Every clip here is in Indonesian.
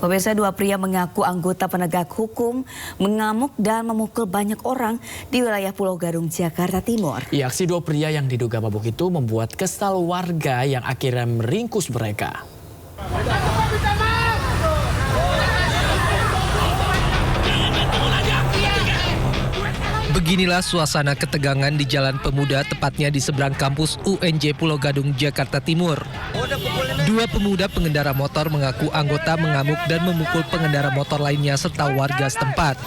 Pemirsa, dua pria mengaku anggota penegak hukum mengamuk dan memukul banyak orang di wilayah Pulau Gadung, Jakarta Timur. Aksi dua pria yang diduga mabuk itu membuat kesal warga yang akhirnya meringkus mereka. Beginilah suasana ketegangan di Jalan Pemuda, tepatnya di seberang kampus UNJ Pulau Gadung, Jakarta Timur. Dua pemuda pengendara motor mengaku anggota mengamuk dan memukul pengendara motor lainnya serta warga setempat.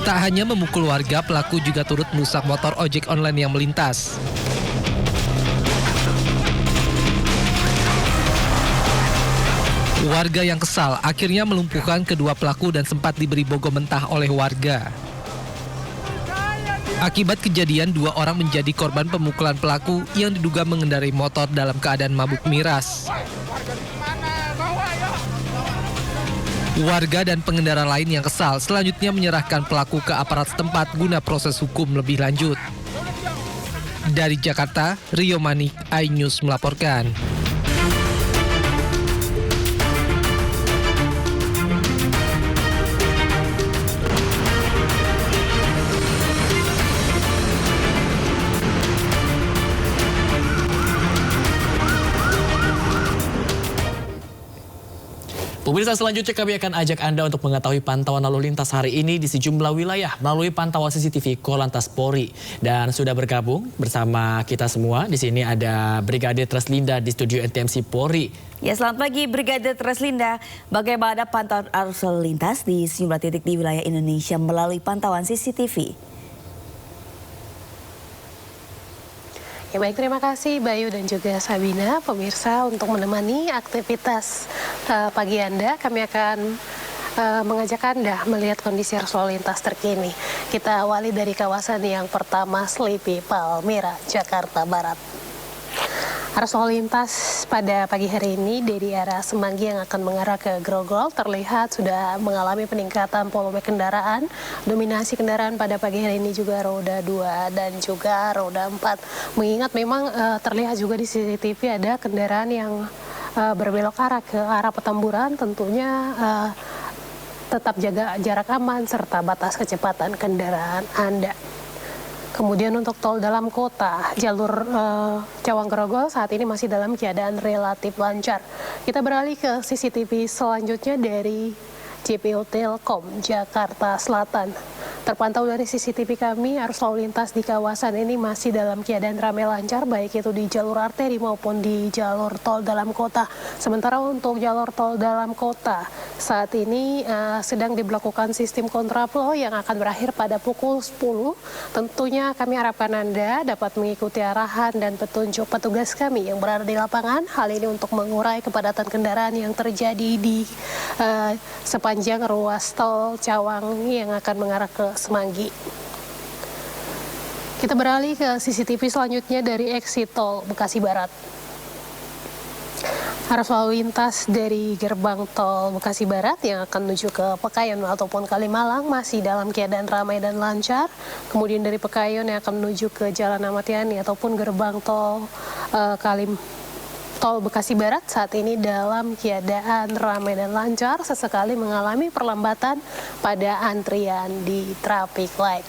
Tak hanya memukul warga, pelaku juga turut merusak motor ojek online yang melintas. Warga yang kesal akhirnya melumpuhkan kedua pelaku dan sempat diberi bogor mentah oleh warga. Akibat kejadian, dua orang menjadi korban pemukulan pelaku yang diduga mengendarai motor dalam keadaan mabuk miras. Warga dan pengendara lain yang kesal selanjutnya menyerahkan pelaku ke aparat setempat guna proses hukum lebih lanjut. Dari Jakarta, Rio Manik, iNews melaporkan. Pemirsa, selanjutnya kami akan ajak Anda untuk mengetahui pantauan lalu lintas hari ini di sejumlah wilayah melalui pantauan CCTV Korlantas Polri. Dan sudah bergabung bersama kita semua. Di sini ada Brigadir Treslinda di studio NTMC Polri. Ya, selamat pagi Brigadir Treslinda. Bagaimana pantauan arus lalu lintas di sejumlah titik di wilayah Indonesia melalui pantauan CCTV? Ya baik, terima kasih Bayu dan juga Sabina. Pemirsa, untuk menemani aktivitas pagi Anda, kami akan mengajak Anda melihat kondisi arus lalu lintas terkini. Kita awali dari kawasan yang pertama, Slipi, Palmera, Jakarta Barat. Arus lalu lintas pada pagi hari ini dari arah Semanggi yang akan mengarah ke Grogol terlihat sudah mengalami peningkatan volume kendaraan. Dominasi kendaraan pada pagi hari ini juga roda 2 dan juga roda 4. Mengingat memang terlihat juga di CCTV ada kendaraan yang berbelok arah ke arah Petamburan, tentunya tetap jaga jarak aman serta batas kecepatan kendaraan Anda. Kemudian untuk tol dalam kota, jalur Cawang Grogol saat ini masih dalam keadaan relatif lancar. Kita beralih ke CCTV selanjutnya dari JPO Telkom, Jakarta Selatan. Terpantau dari CCTV kami, arus lalu lintas di kawasan ini masih dalam keadaan ramai lancar, baik itu di jalur arteri maupun di jalur tol dalam kota. Sementara untuk jalur tol dalam kota, saat ini sedang diberlakukan sistem kontraflow yang akan berakhir pada pukul 10. Tentunya kami harapkan Anda dapat mengikuti arahan dan petunjuk petugas kami yang berada di lapangan. Hal ini untuk mengurai kepadatan kendaraan yang terjadi di sepanjang ruas tol Cawang yang akan mengarah ke Semanggi. Kita beralih ke CCTV selanjutnya dari exit tol Bekasi Barat. Arus lalu lintas dari gerbang tol Bekasi Barat yang akan menuju ke Pekayon ataupun Kalimalang masih dalam keadaan ramai dan lancar. Kemudian dari Pekayon yang akan menuju ke Jalan Ahmad Yani ataupun gerbang tol Tol Bekasi Barat saat ini dalam keadaan ramai dan lancar, sesekali mengalami perlambatan pada antrian di traffic light.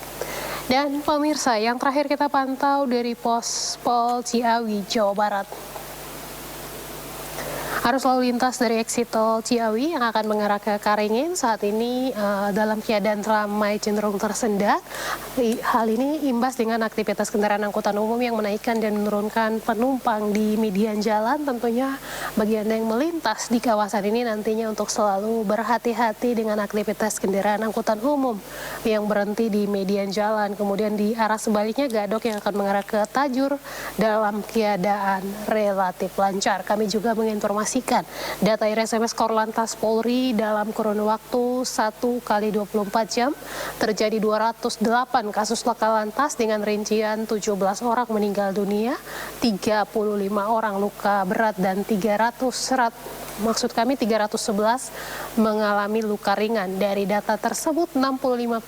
Dan pemirsa, yang terakhir kita pantau dari pos Pol Ciawi, Jawa Barat. Arus lalu lintas dari exit tol Ciawi yang akan mengarah ke Karingin saat ini dalam keadaan ramai cenderung tersendat. Hal ini imbas dengan aktivitas kendaraan angkutan umum yang menaikkan dan menurunkan penumpang di median jalan. Tentunya bagi Anda yang melintas di kawasan ini nantinya untuk selalu berhati-hati dengan aktivitas kendaraan angkutan umum yang berhenti di median jalan. Kemudian di arah sebaliknya Gadok yang akan mengarah ke Tajur dalam keadaan relatif lancar. Kami juga menginformasikan data RSMS Korlantas Polri dalam kurun waktu 1 kali 24 jam terjadi 208 kasus laka lantas dengan rincian 17 orang meninggal dunia, 35 orang luka berat dan 300 Maksud kami 311 mengalami luka ringan. Dari data tersebut 65%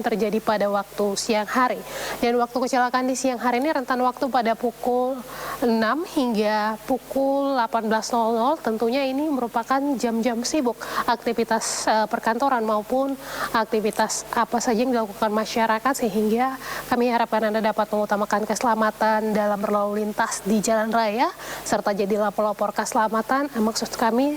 terjadi pada waktu siang hari. Dan waktu kecelakaan di siang hari ini rentan waktu pada pukul 6 hingga pukul 18.00. Tentunya ini merupakan jam-jam sibuk aktivitas perkantoran maupun aktivitas apa saja yang dilakukan masyarakat, sehingga kami harapkan Anda dapat mengutamakan keselamatan dalam berlalu lintas di jalan raya serta jadi lapor-lapor keselamatan, maksud kami,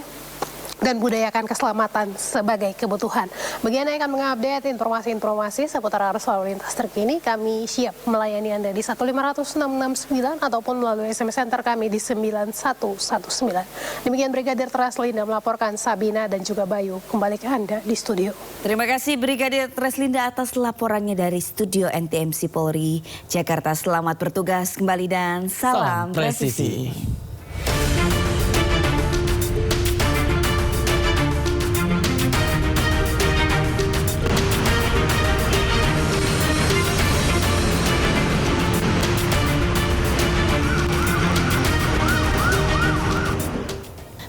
dan budayakan keselamatan sebagai kebutuhan. Bagi Anda yang akan mengupdate informasi-informasi seputar arus lalu lintas terkini, kami siap melayani Anda di 1500669 ataupun melalui SMS Center kami di 9119. Demikian Brigadir Treslinda melaporkan, Sabina dan juga Bayu kembali ke Anda di studio. Terima kasih Brigadir Treslinda atas laporannya dari studio NTMC Polri Jakarta. Selamat bertugas kembali dan salam presisi.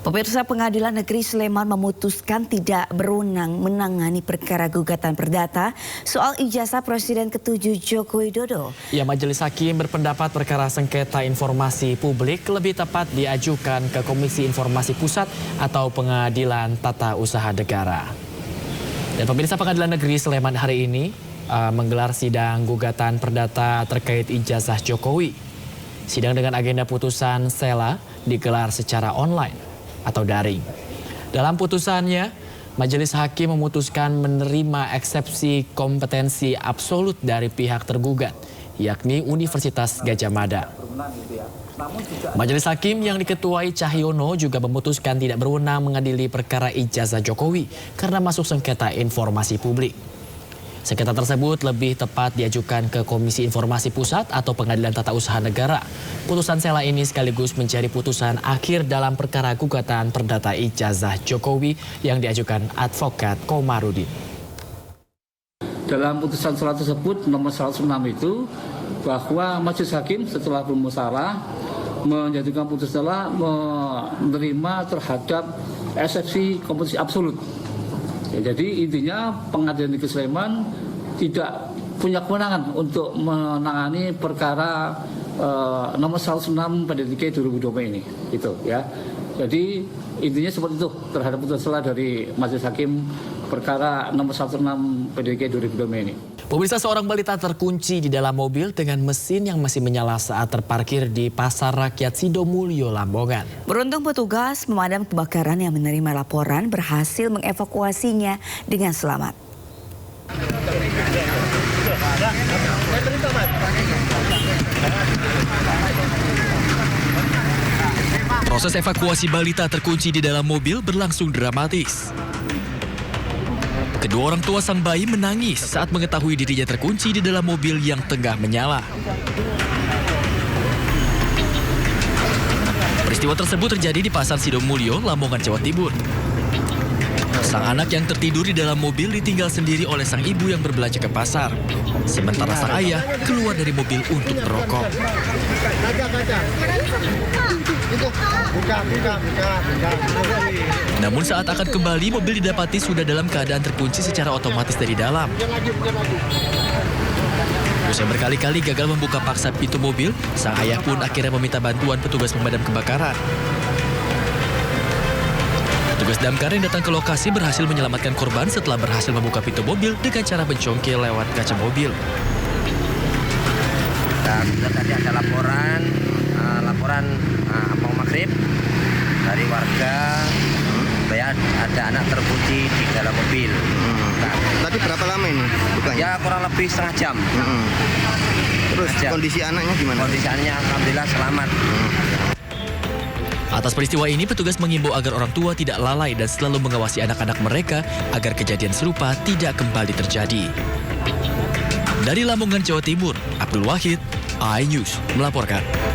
Pemirsa, Pengadilan Negeri Sleman memutuskan tidak berwenang menangani perkara gugatan perdata soal ijazah Presiden ke-7 Joko Widodo. Ya, Majelis Hakim berpendapat perkara sengketa informasi publik lebih tepat diajukan ke Komisi Informasi Pusat atau Pengadilan Tata Usaha Negara. Dan pemirsa, Pengadilan Negeri Sleman hari ini menggelar sidang gugatan perdata terkait ijazah Jokowi. Sidang dengan agenda putusan sela digelar secara online atau daring. Dalam putusannya, Majelis Hakim memutuskan menerima eksepsi kompetensi absolut dari pihak tergugat, yakni Universitas Gadjah Mada. Majelis Hakim yang diketuai Cahyono juga memutuskan tidak berwenang mengadili perkara ijazah Jokowi karena masuk sengketa informasi publik. Sengketa tersebut lebih tepat diajukan ke Komisi Informasi Pusat atau Pengadilan Tata Usaha Negara. Putusan sela ini sekaligus menjadi putusan akhir dalam perkara gugatan perdata ijazah Jokowi yang diajukan advokat Komarudin. Dalam putusan sela tersebut nomor 106 itu bahwa Majelis Hakim setelah bermusyawarah menjatuhkan putusan sela menerima terhadap eksepsi kompetensi absolut. Ya, jadi intinya Pengadilan Negeri Sleman tidak punya kewenangan untuk menangani perkara nomor 106 PDTK 2020 ini, gitu ya. Jadi intinya seperti itu terhadap putusan sela dari Majelis Hakim perkara nomor 106 PDTK 2020 ini. Pemirsa, seorang balita terkunci di dalam mobil dengan mesin yang masih menyala saat terparkir di Pasar Rakyat Sidomulyo, Lamongan. Beruntung petugas pemadam kebakaran yang menerima laporan berhasil mengevakuasinya dengan selamat. Proses evakuasi balita terkunci di dalam mobil berlangsung dramatis. Kedua orang tua sang bayi menangis saat mengetahui dirinya terkunci di dalam mobil yang tengah menyala. Peristiwa tersebut terjadi di Pasar Sidomulyo, Lamongan, Jawa Timur. Sang anak yang tertidur di dalam mobil ditinggal sendiri oleh sang ibu yang berbelanja ke pasar. Sementara sang ayah keluar dari mobil untuk merokok. Namun saat akan kembali, mobil didapati sudah dalam keadaan terkunci secara otomatis dari dalam. Usai berkali-kali gagal membuka paksa pintu mobil, sang ayah pun akhirnya meminta bantuan petugas pemadam kebakaran. Petugas damkar yang datang ke lokasi berhasil menyelamatkan korban setelah berhasil membuka pintu mobil dengan cara mencongkel lewat kaca mobil. Dan tadi ada laporan Ampang Maghrib dari warga supaya ada anak terkunci di dalam mobil. Tadi berapa lama ini bukanya? Ya kurang lebih setengah jam. Terus kondisi anaknya gimana? Kondisi anaknya alhamdulillah selamat. Atas peristiwa ini, petugas mengimbau agar orang tua tidak lalai dan selalu mengawasi anak-anak mereka agar kejadian serupa tidak kembali terjadi. Dari Lamongan, Jawa Timur, Abdul Wahid, iNews melaporkan.